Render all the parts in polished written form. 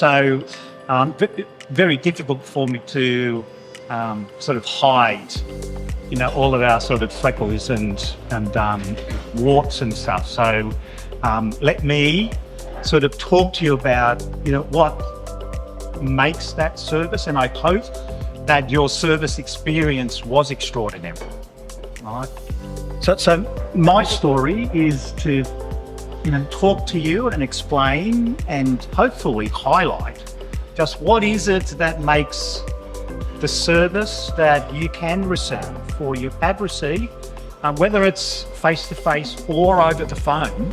So very difficult for me to sort of hide, all of our sort of freckles and warts and stuff. So let me sort of talk to you about, what makes that service, and I hope that your service experience was extraordinary. All right. So my story is to, talk to you and explain and hopefully highlight just what is it that makes the service that you can receive or you have received, whether it's face-to-face or over the phone,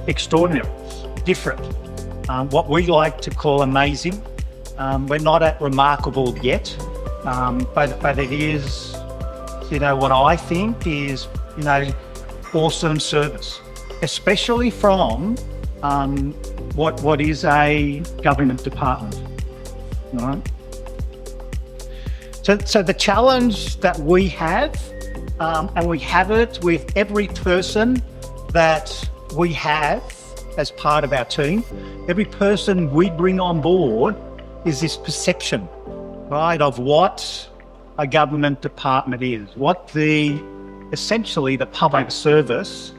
extraordinary, different, what we like to call amazing. We're not at remarkable yet, but it is, what I think is, awesome service, especially from what is a government department, right? So the challenge that we have, and we have it with every person that we have as part of our team, every person we bring on board is this perception, right, of what a government department is, what essentially the public service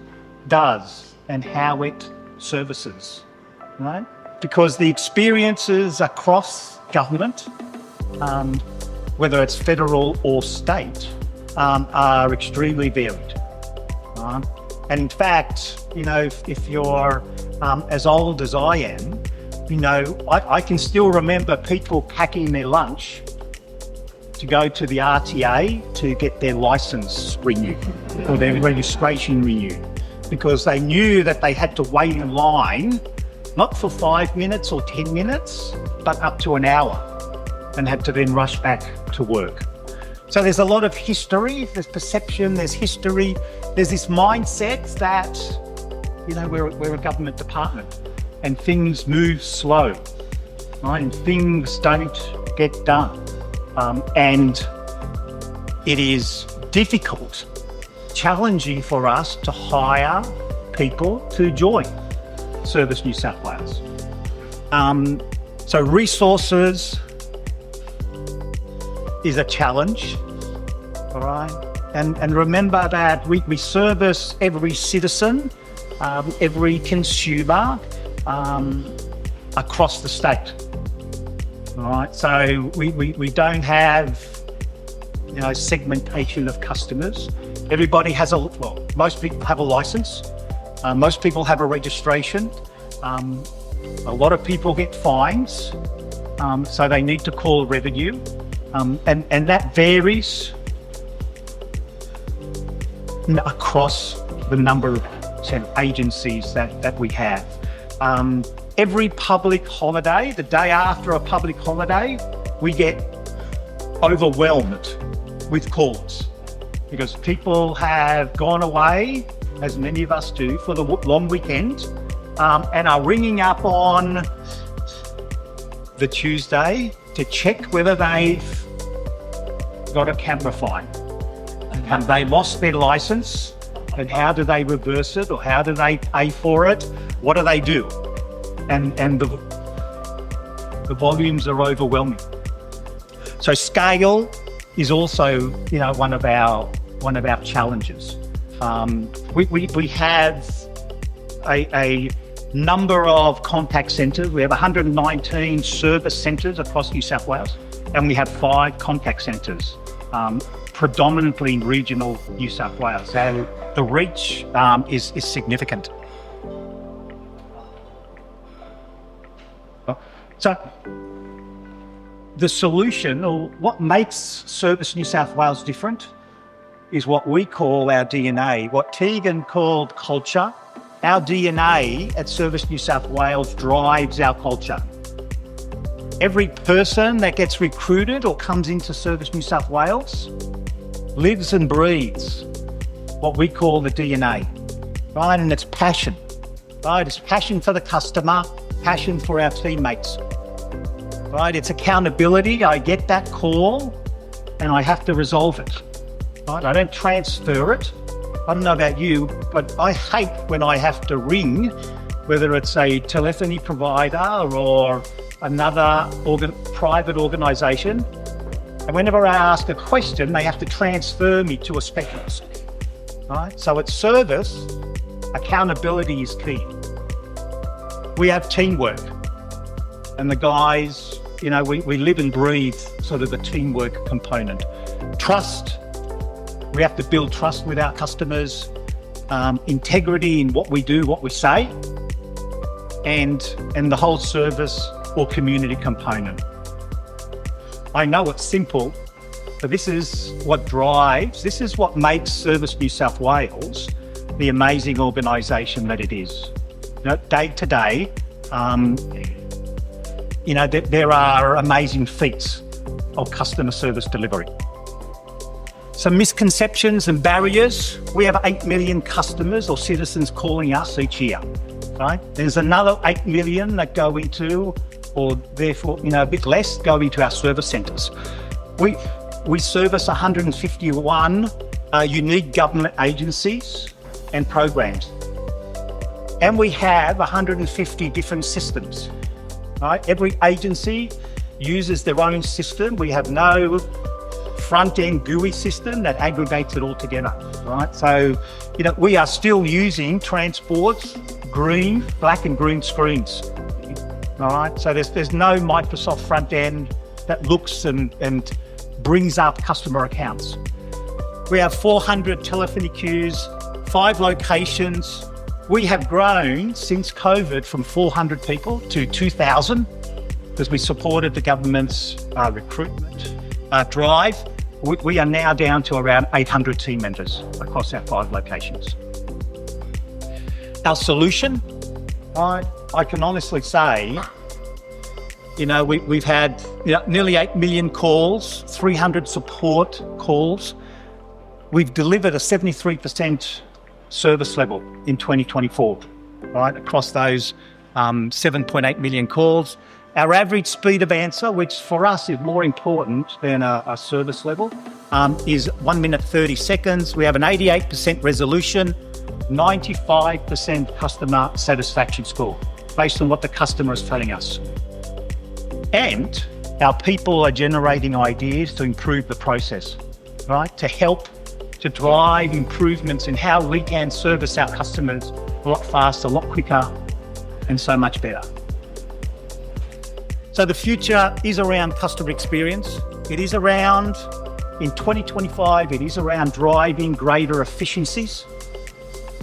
does and how it services, right? Because the experiences across government, whether it's federal or state, are extremely varied. And in fact, if you're as old as I am, I can still remember people packing their lunch to go to the RTA to get their license renewed or their registration renewed, because they knew that they had to wait in line, not for 5 minutes or 10 minutes, but up to an hour, and had to then rush back to work. So there's a lot of history, there's perception, there's history, there's this mindset that, we're a government department and things move slow, right? And things don't get done. And it is difficult, challenging for us to hire people to join Service New South Wales. So resources is a challenge, all right? And remember that we service every citizen, every consumer across the state. All right, so we don't have, segmentation of customers. Everybody has most people have a license. Most people have a registration. A lot of people get fines, so they need to call revenue, and that varies across the number of agencies that we have. Every public holiday, the day after a public holiday, we get overwhelmed with calls because people have gone away, as many of us do, for the long weekend, and are ringing up on the Tuesday to check whether they've got a camera fine. Have they lost their license? And how do they reverse it, or how do they pay for it? What do they do? And the volumes are overwhelming. So scale is also, one of our challenges. We have a number of contact centres. We have 119 service centres across New South Wales, and we have 5 contact centres, predominantly in regional New South Wales. So the reach is significant. So the solution, or what makes Service New South Wales different, is what we call our DNA, what Tegan called culture. Our DNA at Service New South Wales drives our culture. Every person that gets recruited or comes into Service New South Wales lives and breathes what we call the DNA, right? And it's passion, right? It's passion for the customer, passion for our teammates, right? It's accountability. I get that call and I have to resolve it, right? I don't transfer it. I don't know about you, but I hate when I have to ring whether it's a telephony provider or another private organisation. And whenever I ask a question, they have to transfer me to a specialist. Right? So at service, accountability is key. We have teamwork, and the guys, you know, we live and breathe sort of the teamwork component. Trust, we have to build trust with our customers, integrity in what we do, what we say, and the whole service or community component. I know it's simple, but this is what makes Service New South Wales the amazing organisation that it is. You know, day to day, you know, there are amazing feats of customer service delivery. Some misconceptions and barriers. We have 8 million customers or citizens calling us each year, right? There's another 8 million that go into, or therefore, you know, a bit less, go into our service centres. We service 151 unique government agencies and programs. And we have 150 different systems, right? Every agency uses their own system. We have no front-end GUI system that aggregates it all together, right? So, you know, we are still using Transport's black and green screens, all right? So there's no Microsoft front-end that looks and brings up customer accounts. We have 400 telephony queues, 5 locations. We have grown since COVID from 400 people to 2,000 because we supported the government's recruitment drive. We are now down to around 800 team members across our 5 locations. Our solution, I can honestly say, you know, we've had nearly 8 million calls, 300 support calls. We've delivered a 73% service level in 2024, right, across those 7.8 million calls. Our average speed of answer, which for us is more important than a service level, is 1 minute 30 seconds. We have an 88% resolution, 95% customer satisfaction score, based on what the customer is telling us. And our people are generating ideas to improve the process, right, to help to drive improvements in how we can service our customers a lot faster, a lot quicker, and so much better. So the future is around customer experience. It is around, in 2025, it is around driving greater efficiencies,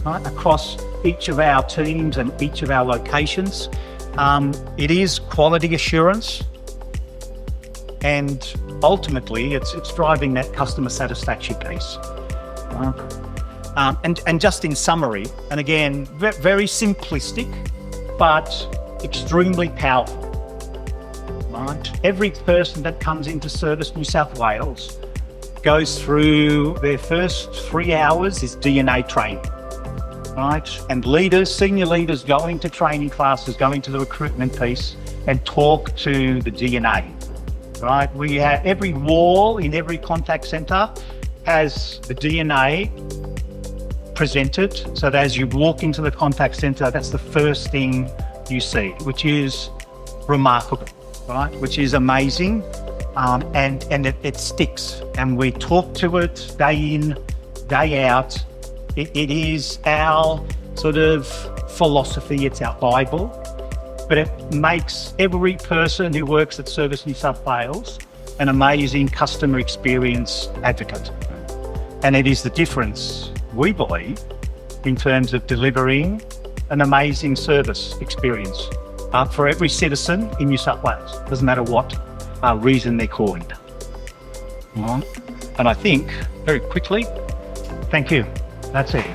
right, across each of our teams and each of our locations. It is quality assurance, and ultimately it's driving that customer satisfaction piece. And just in summary, and again, very simplistic, but extremely powerful, right? Every person that comes into Service New South Wales goes through their first 3 hours is DNA training, right? And leaders, senior leaders go into training classes, go into the recruitment piece and talk to the DNA, right? We have every wall in every contact centre has the DNA presented, so that as you walk into the contact centre, that's the first thing you see, which is remarkable, right? Which is amazing, and it sticks, and we talk to it day in, day out. It is our sort of philosophy, it's our Bible, but it makes every person who works at Service New South Wales an amazing customer experience advocate. And it is the difference, we believe, in terms of delivering an amazing service experience for every citizen in New South Wales. Doesn't matter what reason they're calling. And I think, very quickly, thank you. That's it.